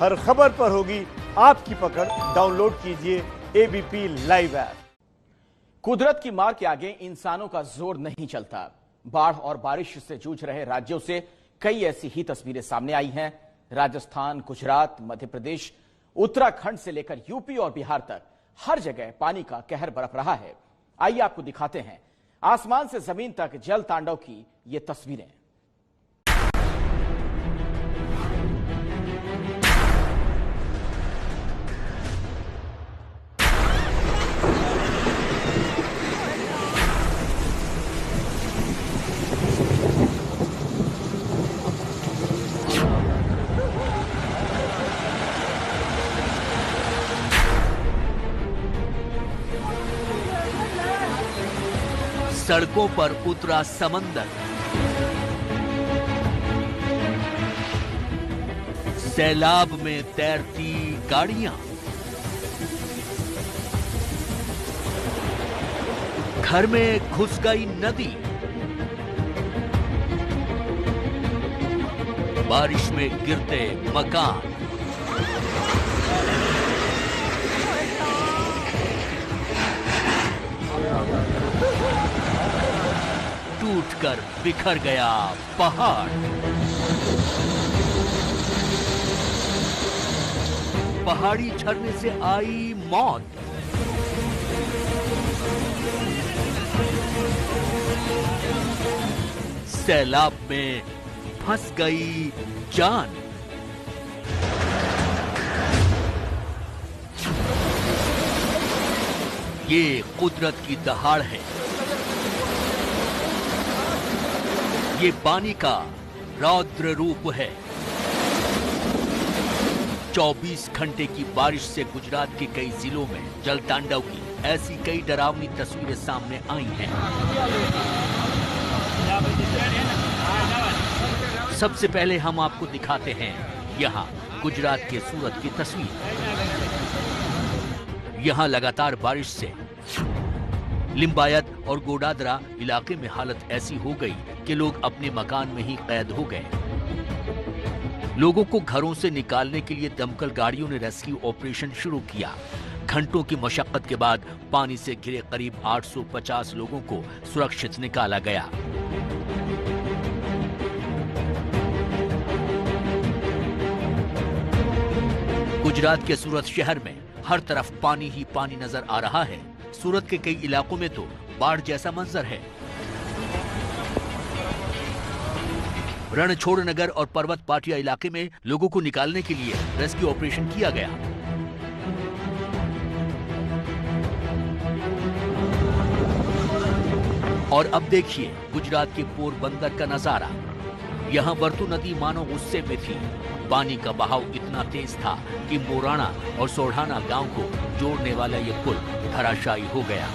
हर खबर पर होगी आपकी पकड़। डाउनलोड कीजिए एबीपी लाइव ऐप। कुदरत की मार के आगे इंसानों का जोर नहीं चलता। बाढ़ और बारिश से जूझ रहे राज्यों से कई ऐसी ही तस्वीरें सामने आई हैं। राजस्थान, गुजरात, मध्य प्रदेश, उत्तराखंड से लेकर यूपी और बिहार तक हर जगह पानी का कहर बरप रहा है। आइए आपको दिखाते हैं आसमान से जमीन तक जल तांडव की ये तस्वीरें। सड़कों पर उतरा समंदर, सैलाब में तैरती गाड़ियां, घर में घुस गई नदी, बारिश में गिरते मकान, टूटकर बिखर गया पहाड़, पहाड़ी झरने से आई मौत, सैलाब में फंस गई जान। ये कुदरत की दहाड़ है। ये पानी का रौद्र रूप है। 24 घंटे की बारिश से गुजरात के कई जिलों में जल तांडव की ऐसी कई डरावनी तस्वीरें सामने आई हैं। सबसे पहले हम आपको दिखाते हैं यहाँ गुजरात के सूरत की तस्वीर। यहाँ लगातार बारिश से लिंबायत और गोडादरा इलाके में हालत ऐसी हो गई कि लोग अपने मकान में ही कैद हो गए। लोगों को घरों से निकालने के लिए दमकल गाड़ियों ने रेस्क्यू ऑपरेशन शुरू किया। घंटों की मशक्कत के बाद पानी से घिरे करीब 850 लोगों को सुरक्षित निकाला गया। गुजरात के सूरत शहर में हर तरफ पानी ही पानी नजर आ रहा है। सूरत के कई इलाकों में तो बाढ़ जैसा मंजर है। रणछोड़ नगर और पर्वत पाटिया इलाके में लोगों को निकालने के लिए रेस्क्यू ऑपरेशन किया गया। और अब देखिए गुजरात के पोरबंदर का नजारा। यहाँ वर्तु नदी मानो गुस्से में थी। पानी का बहाव इतना तेज था कि मोराना और सोढ़ाना गांव को जोड़ने वाला ये पुल धराशायी हो गया।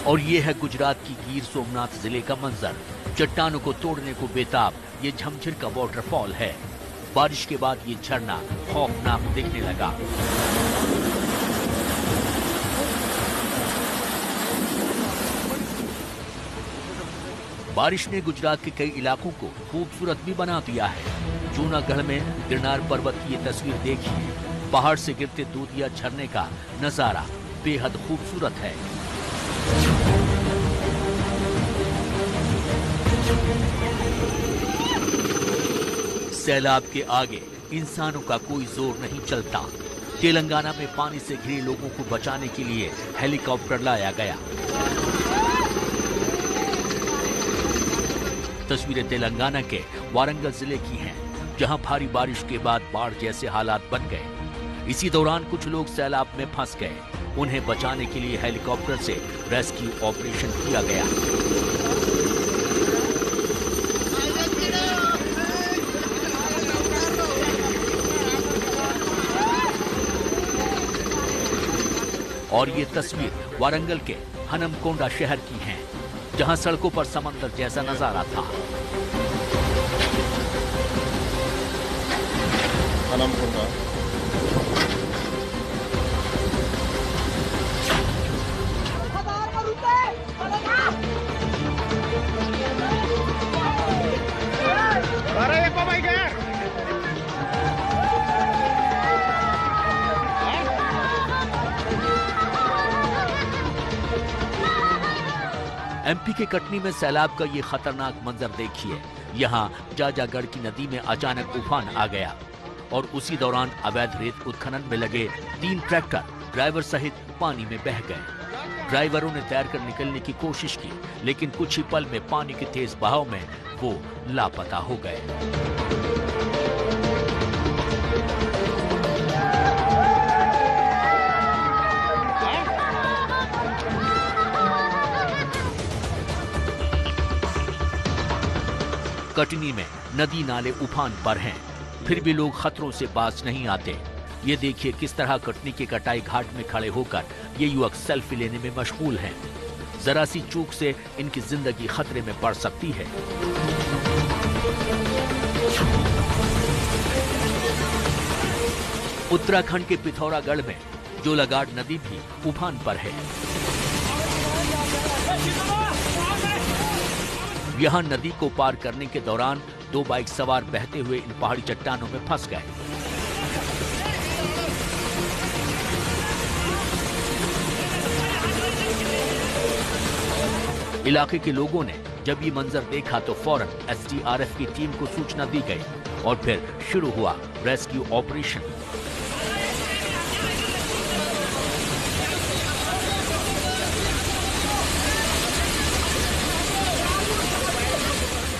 और ये है गुजरात की गिर सोमनाथ जिले का मंजर। चट्टानों को तोड़ने को बेताब ये झमझिर का वाटरफॉल है। बारिश के बाद ये झरना खौफनाक दिखने लगा। बारिश ने गुजरात के कई इलाकों को खूबसूरत भी बना दिया है। जूनागढ़ में गिरनार पर्वत की ये तस्वीर देखिए। पहाड़ से गिरते दूधिया झरने का नजारा बेहद खूबसूरत है। सैलाब के आगे इंसानों का कोई जोर नहीं चलता। तेलंगाना में पानी से घिरे लोगों को बचाने के लिए हेलीकॉप्टर लाया गया। तस्वीरें तेलंगाना के वारंगल जिले की हैं, जहां भारी बारिश के बाद बाढ़ जैसे हालात बन गए। इसी दौरान कुछ लोग सैलाब में फंस गए। उन्हें बचाने के लिए हेलीकॉप्टर से रेस्क्यू ऑपरेशन किया गया। और ये तस्वीर वारंगल के हनमकोंडा शहर की है, जहां सड़कों पर समंदर जैसा नजारा था। हनमकोंडा एमपी के कटनी में सैलाब का ये खतरनाक मंजर देखिए। यहाँ जाजागढ़ की नदी में अचानक उफान आ गया और उसी दौरान अवैध रेत उत्खनन में लगे 3 ट्रैक्टर ड्राइवर सहित पानी में बह गए। ड्राइवरों ने तैरकर निकलने की कोशिश की, लेकिन कुछ ही पल में पानी के तेज बहाव में वो लापता हो गए। कटनी में नदी नाले उफान पर हैं, फिर भी लोग खतरों से बाज नहीं आते। ये देखिए किस तरह कटनी के कटाई घाट में खड़े होकर ये युवक सेल्फी लेने में मशगूल हैं। जरा सी चूक से इनकी जिंदगी खतरे में पड़ सकती है। उत्तराखंड के पिथौरागढ़ में जोलाघाट नदी भी उफान पर है। यहाँ नदी को पार करने के दौरान 2 बाइक सवार बहते हुए इन पहाड़ी चट्टानों में फंस गए। इलाके के लोगों ने जब ये मंजर देखा तो फौरन एसडीआरएफ की टीम को सूचना दी गई और फिर शुरू हुआ रेस्क्यू ऑपरेशन।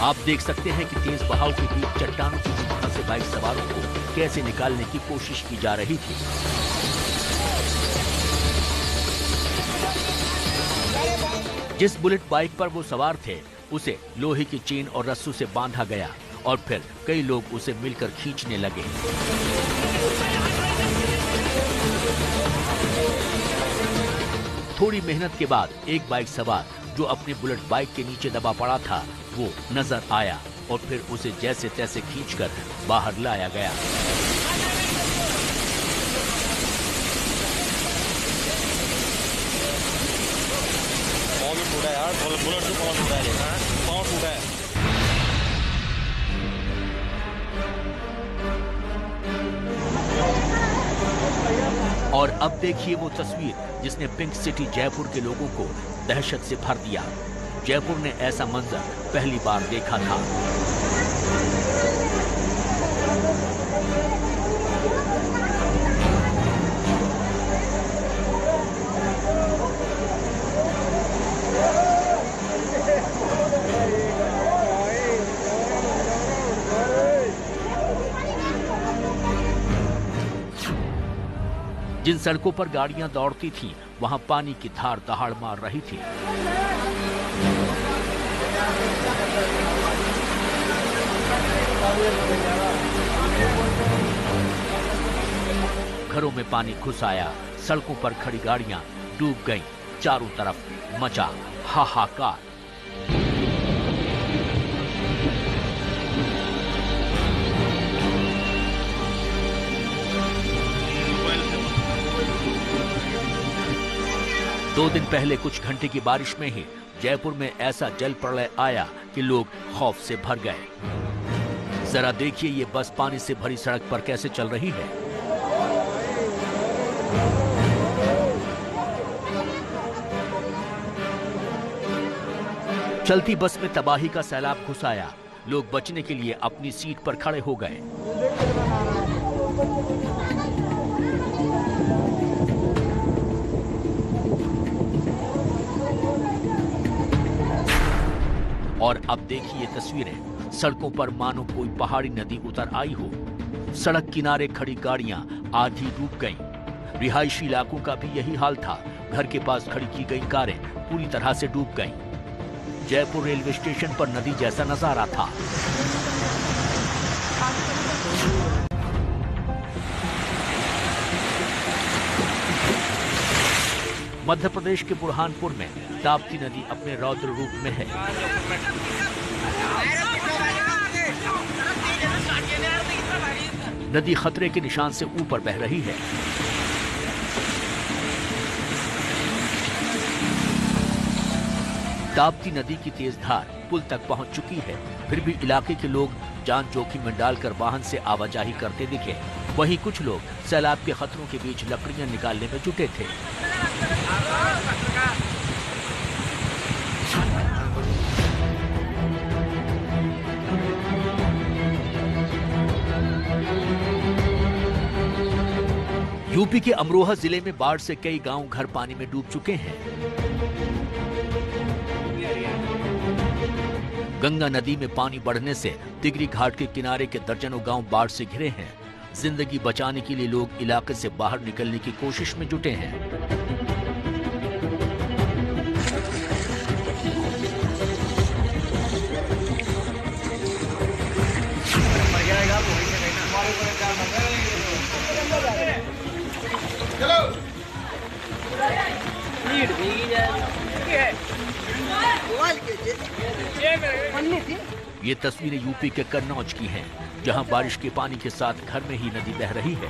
आप देख सकते हैं कि तेज बहाव के बीच चट्टानों के बीच फंसे बाइक सवारों को कैसे निकालने की कोशिश की जा रही थी। जिस बुलेट बाइक पर वो सवार थे उसे लोहे की चेन और रस्सों से बांधा गया और फिर कई लोग उसे मिलकर खींचने लगे। थोड़ी मेहनत के बाद एक बाइक सवार जो अपनी बुलेट बाइक के नीचे दबा पड़ा था वो नजर आया और फिर उसे जैसे तैसे खींचकर बाहर लाया गया। और अब देखिए वो तस्वीर जिसने पिंक सिटी जयपुर के लोगों को दहशत से भर दिया। जयपुर ने ऐसा मंजर पहली बार देखा था। जिन सड़कों पर गाड़ियां दौड़ती थीं, वहां पानी की धार दहाड़ मार रही थी। घरों में पानी घुस आया, सड़कों पर खड़ी गाड़ियां डूब गईं, चारों तरफ मचा हाहाकार। दो दिन पहले कुछ घंटे की बारिश में ही जयपुर में ऐसा जल प्रलय आया कि लोग खौफ से भर गए। जरा देखिए ये बस पानी से भरी सड़क पर कैसे चल रही है। चलती बस में तबाही का सैलाब घुस आया। लोग बचने के लिए अपनी सीट पर खड़े हो गए। और अब देखिए ये तस्वीरें, सड़कों पर मानो कोई पहाड़ी नदी उतर आई हो। सड़क किनारे खड़ी गाड़ियां आधी डूब गईं। रिहायशी इलाकों का भी यही हाल था। घर के पास खड़ी की गई कारें पूरी तरह से डूब गईं। जयपुर रेलवे स्टेशन पर नदी जैसा नजारा था। मध्य प्रदेश के बुरहानपुर में ताप्ती नदी अपने रौद्र रूप में है। नदी खतरे के निशान से ऊपर बह रही है। ताप्ती नदी की तेज धार पुल तक पहुंच चुकी है, फिर भी इलाके के लोग जान जोखिम में डालकर वाहन से आवाजाही करते दिखे। वहीं कुछ लोग सैलाब के खतरों के बीच लकड़ियां निकालने में जुटे थे। यूपी के अमरोहा जिले में बाढ़ से कई गांव घर पानी में डूब चुके हैं। गंगा नदी में पानी बढ़ने से तिगरी घाट के किनारे के दर्जनों गांव बाढ़ से घिरे हैं। जिंदगी बचाने के लिए लोग इलाके से बाहर निकलने की कोशिश में जुटे हैं। ये तस्वीरें यूपी के कन्नौज की हैं, जहां बारिश के पानी के साथ घर में ही नदी बह रही है।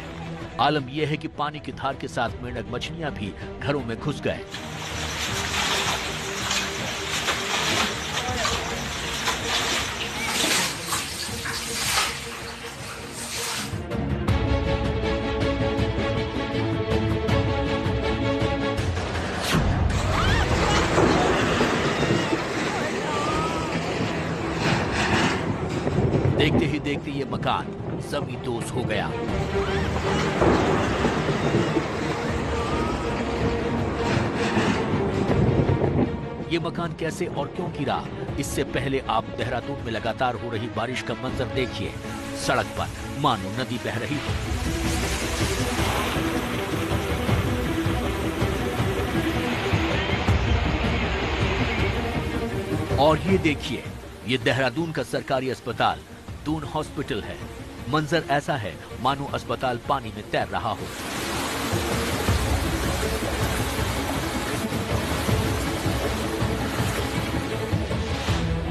आलम यह है कि पानी की धार के साथ मेंढक मछलियां भी घरों में घुस गए। देखते ही देखते ये मकान जमींदोज हो गया। ये मकान कैसे और क्यों गिरा, इससे पहले आप देहरादून में लगातार हो रही बारिश का मंजर देखिए। सड़क पर मानो नदी बह रही हो। और ये देखिए, ये देहरादून का सरकारी अस्पताल दून हॉस्पिटल है। मंजर ऐसा है मानो अस्पताल पानी में तैर रहा हो।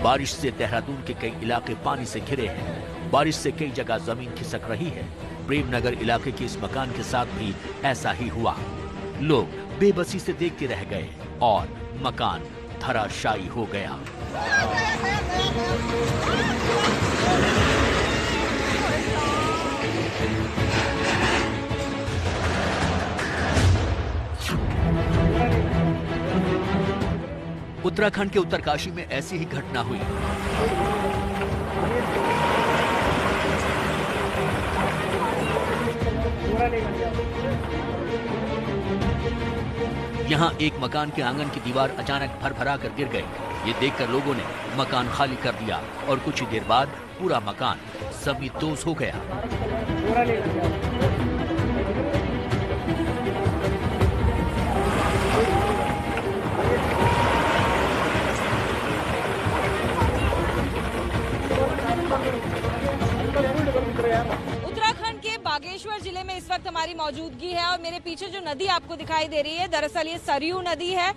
बारिश से देहरादून के कई इलाके पानी से घिरे हैं। बारिश से कई जगह जमीन खिसक रही है। प्रेमनगर इलाके के इस मकान के साथ भी ऐसा ही हुआ। लोग बेबसी से देखते रह गए और मकान धराशायी हो गया। उत्तराखंड के उत्तरकाशी में ऐसी ही घटना हुई। यहाँ एक मकान के आंगन की दीवार अचानक भरभरा कर गिर गई। ये देखकर लोगों ने मकान खाली कर दिया और कुछ ही देर बाद पूरा मकान जमींदोज हो गया। उत्तराखंड के बागेश्वर जिले में इस वक्त हमारी मौजूदगी है और मेरे पीछे जो नदी आपको दिखाई दे रही है, दरअसल ये सरयू नदी है।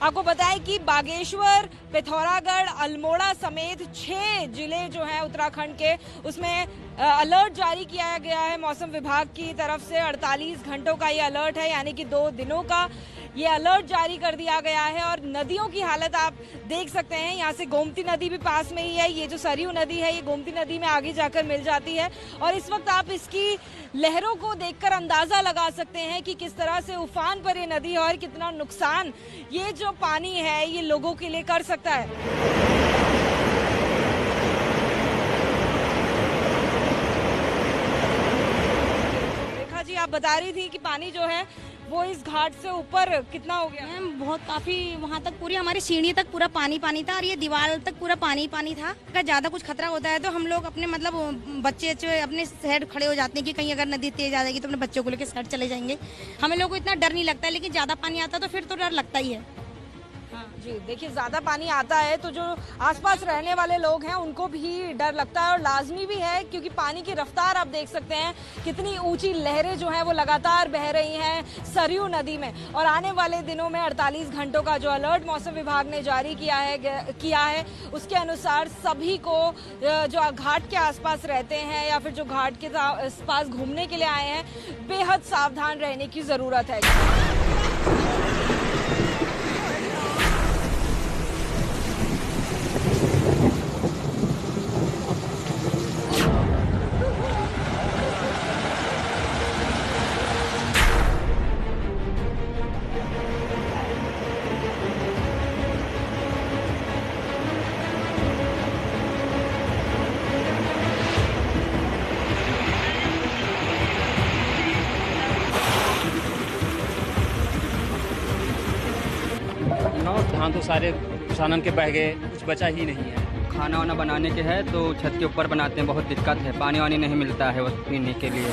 आपको बताएं कि बागेश्वर, पिथौरागढ़, अल्मोड़ा समेत 6 जिले जो हैं उत्तराखंड के, उसमें अलर्ट जारी किया गया है मौसम विभाग की तरफ से। 48 घंटों का ये अलर्ट है, यानी कि 2 दिनों का ये अलर्ट जारी कर दिया गया है। और नदियों की हालत आप देख सकते हैं। यहाँ से गोमती नदी भी पास में ही है। ये जो सरयू नदी है, ये गोमती नदी में आगे जाकर मिल जाती है और इस वक्त आप इसकी लहरों को देखकर अंदाजा लगा सकते हैं कि किस तरह से उफान पर ये नदी है और कितना नुकसान ये जो पानी है ये लोगों के लिए कर सकता है। रेखा जी, आप बता रही थी कि पानी जो है वो इस घाट से ऊपर कितना हो गया? मैम बहुत काफी, वहाँ तक पूरी हमारी सीढ़ी तक पूरा पानी पानी था और ये दीवार तक पूरा पानी पानी था। अगर ज्यादा कुछ खतरा होता है तो हम लोग अपने बच्चे अपने साइड खड़े हो जाते हैं कि कहीं अगर नदी तेज आ जाएगी तो अपने बच्चों को लेकर साइड चले जाएंगे। हमें लोगों को इतना डर नहीं लगता है, लेकिन ज्यादा पानी आता है तो फिर तो डर लगता ही है। जी देखिए, ज्यादा पानी आता है तो जो आसपास रहने वाले लोग हैं उनको भी डर लगता है और लाजमी भी है, क्योंकि पानी की रफ्तार आप देख सकते हैं कितनी ऊंची लहरें जो हैं वो लगातार बह रही हैं सरयू नदी में। और आने वाले दिनों में 48 घंटों का जो अलर्ट मौसम विभाग ने जारी किया है उसके अनुसार सभी को जो घाट के आसपास रहते हैं या फिर जो घाट के आसपास घूमने के लिए आए हैं, बेहद सावधान रहने की जरूरत है। नुकसान तो सारे किसानों के बह गए, कुछ बचा ही नहीं है। खाना वाना बनाने के है तो छत के ऊपर बनाते हैं, बहुत दिक्कत है, पानी वानी नहीं मिलता है बस पीने के लिए।